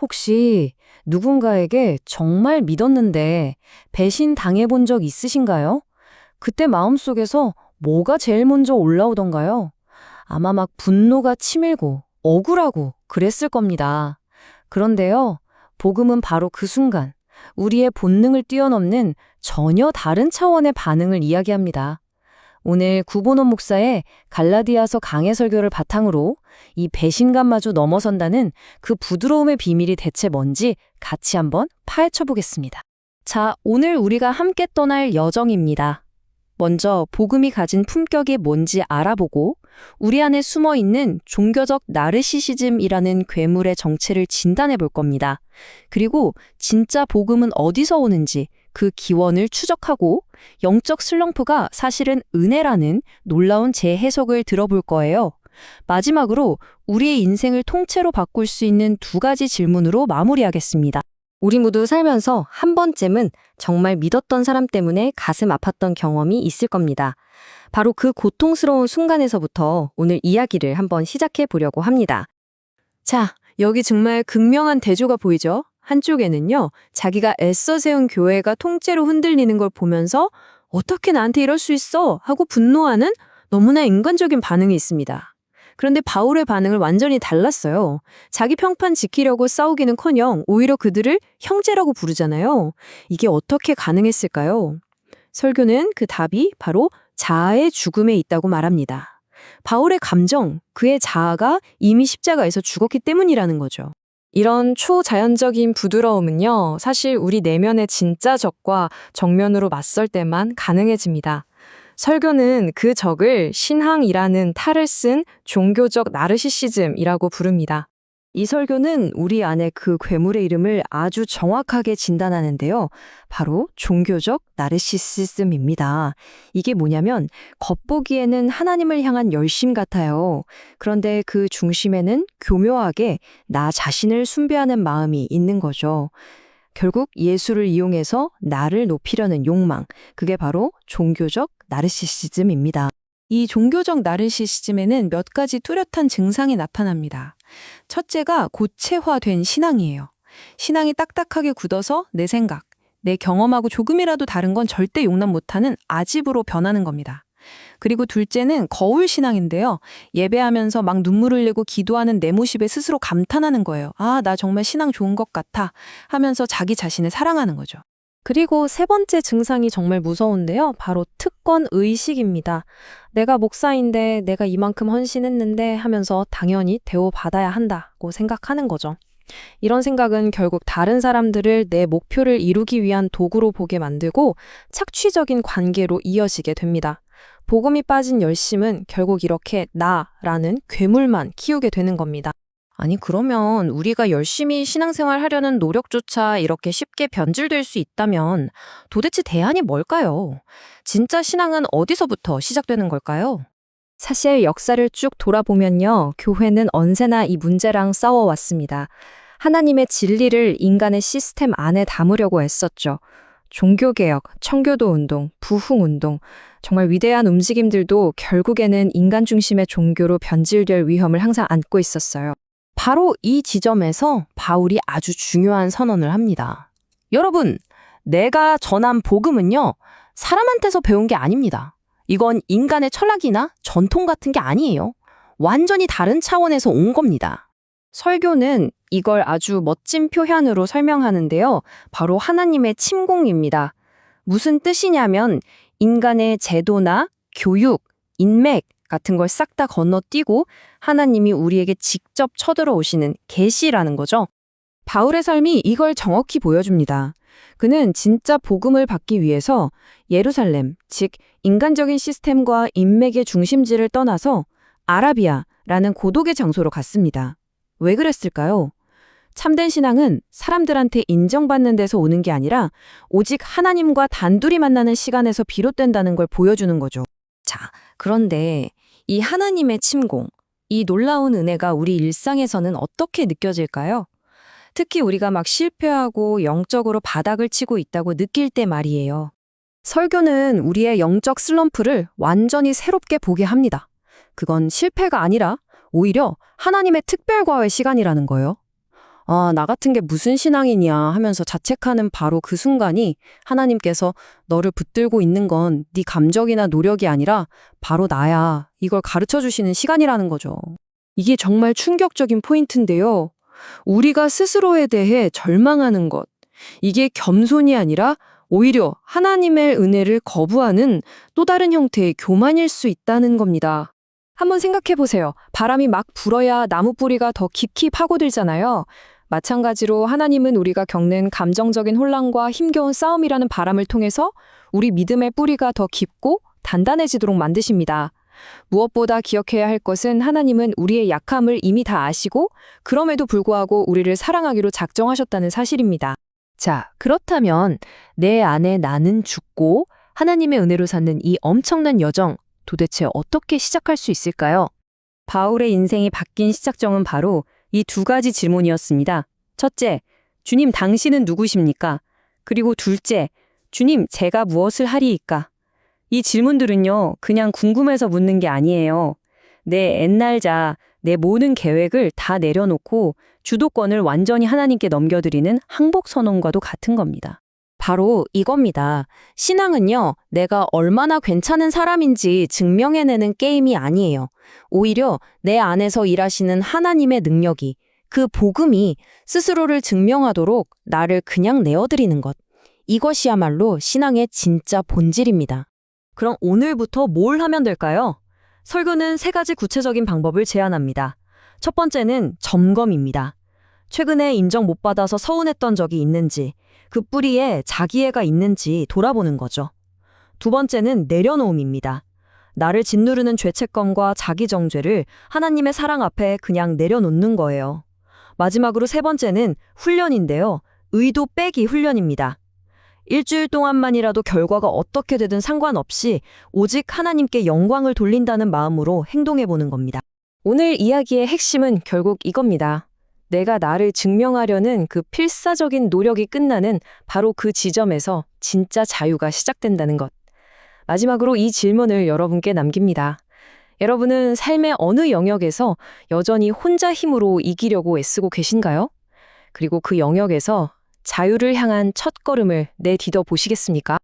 혹시 누군가에게 정말 믿었는데 배신 당해본 적 있으신가요? 그때 마음속에서 뭐가 제일 먼저 올라오던가요? 아마 막 분노가 치밀고 억울하고 그랬을 겁니다. 그런데요, 복음은 바로 그 순간 우리의 본능을 뛰어넘는 전혀 다른 차원의 반응을 이야기합니다. 오늘 구본원 목사의 갈라디아서 강해 설교를 바탕으로 이 배신감마저 넘어선다는 그 부드러움의 비밀이 대체 뭔지 같이 한번 파헤쳐 보겠습니다. 자, 오늘 우리가 함께 떠날 여정입니다. 먼저 복음이 가진 품격이 뭔지 알아보고 우리 안에 숨어 있는 종교적 나르시시즘이라는 괴물의 정체를 진단해 볼 겁니다. 그리고 진짜 복음은 어디서 오는지 그 기원을 추적하고 영적 슬럼프가 사실은 은혜라는 놀라운 재해석을 들어볼 거예요. 마지막으로 우리의 인생을 통째로 바꿀 수 있는 두 가지 질문으로 마무리하겠습니다. 우리 모두 살면서 한 번쯤은 정말 믿었던 사람 때문에 가슴 아팠던 경험이 있을 겁니다. 바로 그 고통스러운 순간에서부터 오늘 이야기를 한번 시작해 보려고 합니다. 자, 여기 정말 극명한 대조가 보이죠? 한쪽에는요, 자기가 애써 세운 교회가 통째로 흔들리는 걸 보면서 어떻게 나한테 이럴 수 있어? 하고 분노하는 너무나 인간적인 반응이 있습니다. 그런데 바울의 반응을 완전히 달랐어요. 자기 평판 지키려고 싸우기는커녕 오히려 그들을 형제라고 부르잖아요. 이게 어떻게 가능했을까요? 설교는 그 답이 바로 자아의 죽음에 있다고 말합니다. 바울의 감정, 그의 자아가 이미 십자가에서 죽었기 때문이라는 거죠. 이런 초자연적인 부드러움은요, 사실 우리 내면의 진짜 적과 정면으로 맞설 때만 가능해집니다. 설교는 그 적을 신앙이라는 탈을 쓴 종교적 나르시시즘이라고 부릅니다. 이 설교는 우리 안에 그 괴물의 이름을 아주 정확하게 진단하는데요. 바로 종교적 나르시시즘입니다. 이게 뭐냐면 겉보기에는 하나님을 향한 열심 같아요. 그런데 그 중심에는 교묘하게 나 자신을 숭배하는 마음이 있는 거죠. 결국 예수를 이용해서 나를 높이려는 욕망, 그게 바로 종교적 나르시시즘입니다. 이 종교적 나르시시즘에는 몇 가지 뚜렷한 증상이 나타납니다. 첫째가 고체화된 신앙이에요. 신앙이 딱딱하게 굳어서 내 생각, 내 경험하고 조금이라도 다른 건 절대 용납 못하는 아집으로 변하는 겁니다. 그리고 둘째는 거울 신앙인데요. 예배하면서 막 눈물 흘리고 기도하는 내 모습에 스스로 감탄하는 거예요. 아, 나 정말 신앙 좋은 것 같아 하면서 자기 자신을 사랑하는 거죠. 그리고 세 번째 증상이 정말 무서운데요. 바로 특권 의식입니다. 내가 목사인데 내가 이만큼 헌신했는데 하면서 당연히 대우받아야 한다고 생각하는 거죠. 이런 생각은 결국 다른 사람들을 내 목표를 이루기 위한 도구로 보게 만들고 착취적인 관계로 이어지게 됩니다. 복음이 빠진 열심은 결국 이렇게 나라는 괴물만 키우게 되는 겁니다. 아니, 그러면 우리가 열심히 신앙생활 하려는 노력조차 이렇게 쉽게 변질될 수 있다면 도대체 대안이 뭘까요? 진짜 신앙은 어디서부터 시작되는 걸까요? 사실 역사를 쭉 돌아보면요, 교회는 언제나 이 문제랑 싸워왔습니다. 하나님의 진리를 인간의 시스템 안에 담으려고 애썼죠. 종교개혁, 청교도운동, 부흥운동, 정말 위대한 움직임들도 결국에는 인간 중심의 종교로 변질될 위험을 항상 안고 있었어요. 바로 이 지점에서 바울이 아주 중요한 선언을 합니다. 여러분, 내가 전한 복음은요, 사람한테서 배운 게 아닙니다. 이건 인간의 철학이나 전통 같은 게 아니에요. 완전히 다른 차원에서 온 겁니다. 설교는 이걸 아주 멋진 표현으로 설명하는데요. 바로 하나님의 침공입니다. 무슨 뜻이냐면 인간의 제도나 교육, 인맥 같은 걸 싹 다 건너뛰고 하나님이 우리에게 직접 쳐들어오시는 계시라는 거죠. 바울의 삶이 이걸 정확히 보여줍니다. 그는 진짜 복음을 받기 위해서 예루살렘, 즉 인간적인 시스템과 인맥의 중심지를 떠나서 아라비아라는 고독의 장소로 갔습니다. 왜 그랬을까요? 참된 신앙은 사람들한테 인정받는 데서 오는 게 아니라 오직 하나님과 단둘이 만나는 시간에서 비롯된다는 걸 보여주는 거죠. 자, 그런데 이 하나님의 침공, 이 놀라운 은혜가 우리 일상에서는 어떻게 느껴질까요? 특히 우리가 막 실패하고 영적으로 바닥을 치고 있다고 느낄 때 말이에요. 설교는 우리의 영적 슬럼프를 완전히 새롭게 보게 합니다. 그건 실패가 아니라 오히려 하나님의 특별과의 시간이라는 거예요. 아, 나 같은 게 무슨 신앙이냐 하면서 자책하는 바로 그 순간이 하나님께서 너를 붙들고 있는 건 네 감정이나 노력이 아니라 바로 나야. 이걸 가르쳐 주시는 시간이라는 거죠. 이게 정말 충격적인 포인트인데요. 우리가 스스로에 대해 절망하는 것. 이게 겸손이 아니라 오히려 하나님의 은혜를 거부하는 또 다른 형태의 교만일 수 있다는 겁니다. 한번 생각해 보세요. 바람이 막 불어야 나무 뿌리가 더 깊이 파고들잖아요. 마찬가지로 하나님은 우리가 겪는 감정적인 혼란과 힘겨운 싸움이라는 바람을 통해서 우리 믿음의 뿌리가 더 깊고 단단해지도록 만드십니다. 무엇보다 기억해야 할 것은 하나님은 우리의 약함을 이미 다 아시고 그럼에도 불구하고 우리를 사랑하기로 작정하셨다는 사실입니다. 자, 그렇다면 내 안에 나는 죽고 하나님의 은혜로 사는 이 엄청난 여정, 도대체 어떻게 시작할 수 있을까요? 바울의 인생이 바뀐 시작점은 바로 이 두 가지 질문이었습니다. 첫째, 주님 당신은 누구십니까? 그리고 둘째, 주님 제가 무엇을 하리이까? 이 질문들은요, 그냥 궁금해서 묻는 게 아니에요. 내 옛날 내 모든 계획을 다 내려놓고 주도권을 완전히 하나님께 넘겨드리는 항복 선언과도 같은 겁니다. 바로 이겁니다. 신앙은요, 내가 얼마나 괜찮은 사람인지 증명해내는 게임이 아니에요. 오히려 내 안에서 일하시는 하나님의 능력이, 그 복음이 스스로를 증명하도록 나를 그냥 내어드리는 것. 이것이야말로 신앙의 진짜 본질입니다. 그럼 오늘부터 뭘 하면 될까요? 설교는 3가지 구체적인 방법을 제안합니다. 첫 번째는 점검입니다. 최근에 인정 못 받아서 서운했던 적이 있는지, 그 뿌리에 자기애가 있는지 돌아보는 거죠. 두 번째는 내려놓음입니다. 나를 짓누르는 죄책감과 자기정죄를 하나님의 사랑 앞에 그냥 내려놓는 거예요. 마지막으로 3번째는 훈련인데요. 의도 빼기 훈련입니다. 일주일 동안만이라도 결과가 어떻게 되든 상관없이 오직 하나님께 영광을 돌린다는 마음으로 행동해보는 겁니다. 오늘 이야기의 핵심은 결국 이겁니다. 내가 나를 증명하려는 그 필사적인 노력이 끝나는 바로 그 지점에서 진짜 자유가 시작된다는 것. 마지막으로 이 질문을 여러분께 남깁니다. 여러분은 삶의 어느 영역에서 여전히 혼자 힘으로 이기려고 애쓰고 계신가요? 그리고 그 영역에서 자유를 향한 첫걸음을 내디뎌 보시겠습니까?